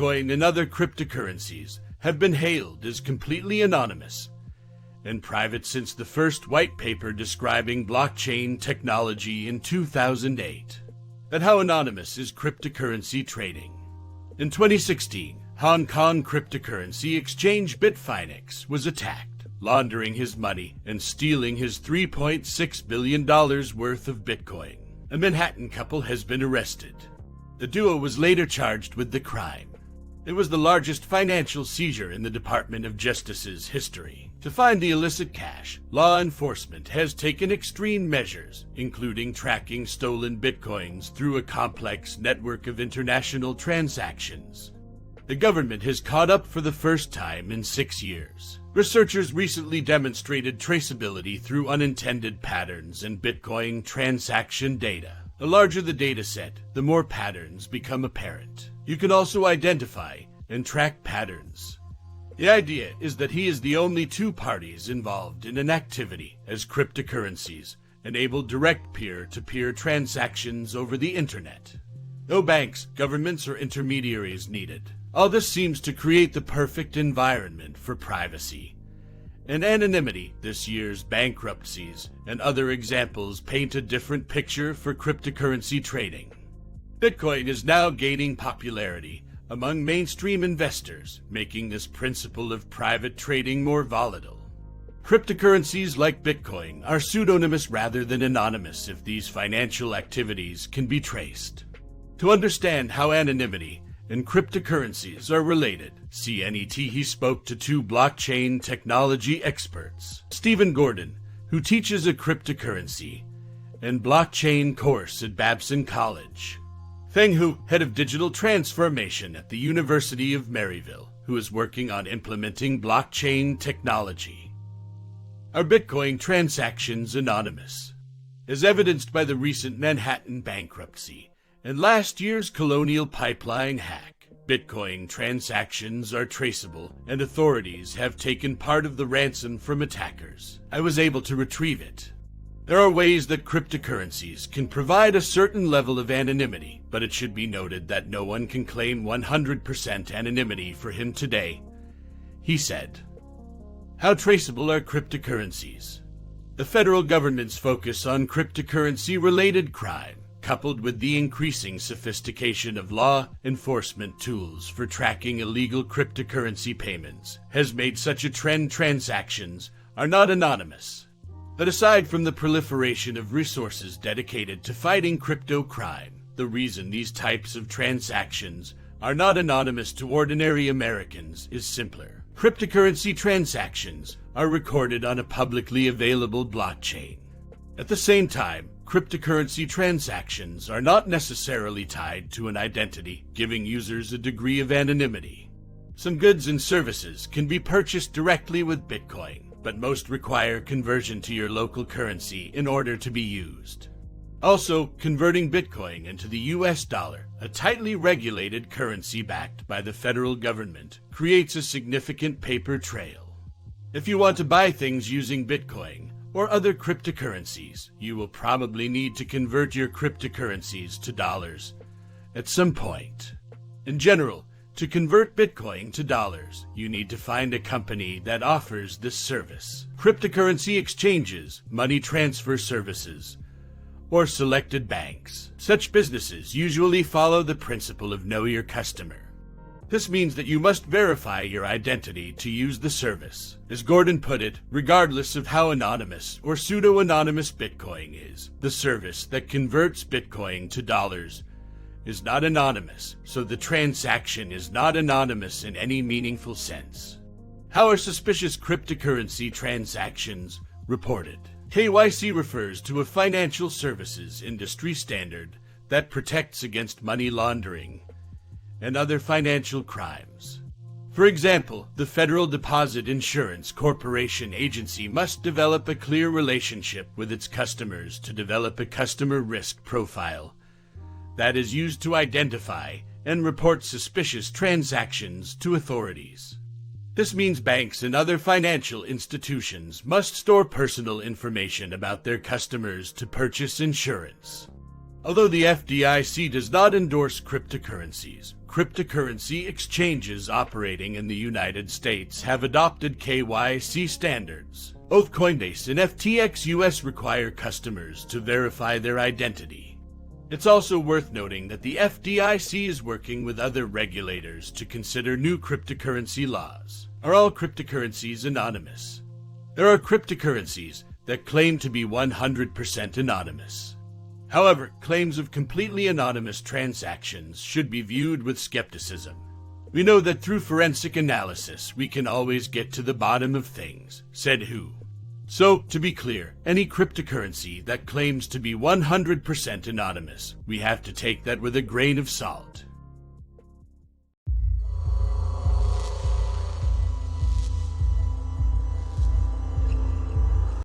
Bitcoin and other cryptocurrencies have been hailed as completely anonymous and private since the first white paper describing blockchain technology in 2008. And how anonymous is cryptocurrency trading? In 2016, Hong Kong cryptocurrency exchange Bitfinex was attacked, laundering his money and stealing his $3.6 billion worth of Bitcoin. A Manhattan couple has been arrested. The duo was later charged with the crime. It was the largest financial seizure in the Department of Justice's history. To find the illicit cash, law enforcement has taken extreme measures, including tracking stolen bitcoins through a complex network of international transactions. The government has caught up for the first time in 6 years. Researchers recently demonstrated traceability through unintended patterns in Bitcoin transaction data. The larger the data set, the more patterns become apparent. You can also identify and track patterns. The idea is that he is the only two parties involved in an activity, as cryptocurrencies enable direct peer-to-peer transactions over the internet. No banks, governments, or intermediaries needed. All this seems to create the perfect environment for privacy and anonymity. This year's bankruptcies and other examples paint a different picture for cryptocurrency trading. Bitcoin is now gaining popularity among mainstream investors, making this principle of private trading more volatile. Cryptocurrencies like Bitcoin are pseudonymous rather than anonymous if these financial activities can be traced. To understand how anonymity and cryptocurrencies are related, he spoke to two blockchain technology experts, Stephen Gordon, who teaches a cryptocurrency and blockchain course at Babson College, Feng Hu, head of digital transformation at the University of Maryville, who is working on implementing blockchain technology. Are Bitcoin transactions anonymous? As evidenced by the recent Manhattan bankruptcy and last year's Colonial Pipeline hack, Bitcoin transactions are traceable, and authorities have taken part of the ransom from attackers. I was able to retrieve it. There are ways that cryptocurrencies can provide a certain level of anonymity, but it should be noted that no one can claim 100% anonymity for him today. He said, "How traceable are cryptocurrencies?" The federal government's focus on cryptocurrency-related crime, coupled with the increasing sophistication of law enforcement tools for tracking illegal cryptocurrency payments, has made such a trend. Transactions are not anonymous. But aside from the proliferation of resources dedicated to fighting crypto crime, the reason these types of transactions are not anonymous to ordinary Americans is simpler. Cryptocurrency transactions are recorded on a publicly available blockchain. At the same time, cryptocurrency transactions are not necessarily tied to an identity, giving users a degree of anonymity. Some goods and services can be purchased directly with Bitcoin, but most require conversion to your local currency in order to be used. Also, converting Bitcoin into the US dollar, a tightly regulated currency backed by the federal government, creates a significant paper trail. If you want to buy things using Bitcoin or other cryptocurrencies, you will probably need to convert your cryptocurrencies to dollars at some point. In general, to convert Bitcoin to dollars, you need to find a company that offers this service. Cryptocurrency exchanges, money transfer services, or selected banks. Such businesses usually follow the principle of know your customer. This means that you must verify your identity to use the service. As Gordon put it, regardless of how anonymous or pseudo-anonymous Bitcoin is, the service that converts Bitcoin to dollars is not anonymous, so the transaction is not anonymous in any meaningful sense. How are suspicious cryptocurrency transactions reported? KYC refers to a financial services industry standard that protects against money laundering and other financial crimes. For example, the Federal Deposit Insurance Corporation agency must develop a clear relationship with its customers to develop a customer risk profile that is used to identify and report suspicious transactions to authorities. This means banks and other financial institutions must store personal information about their customers to purchase insurance. Although the FDIC does not endorse cryptocurrencies, cryptocurrency exchanges operating in the United States have adopted KYC standards. Both Coinbase and FTX US require customers to verify their identity. It's also worth noting that the FDIC is working with other regulators to consider new cryptocurrency laws. Are all cryptocurrencies anonymous? There are cryptocurrencies that claim to be 100% anonymous. However, claims of completely anonymous transactions should be viewed with skepticism. We know that through forensic analysis, we can always get to the bottom of things, said Hu. So, to be clear, any cryptocurrency that claims to be 100% anonymous, we have to take that with a grain of salt.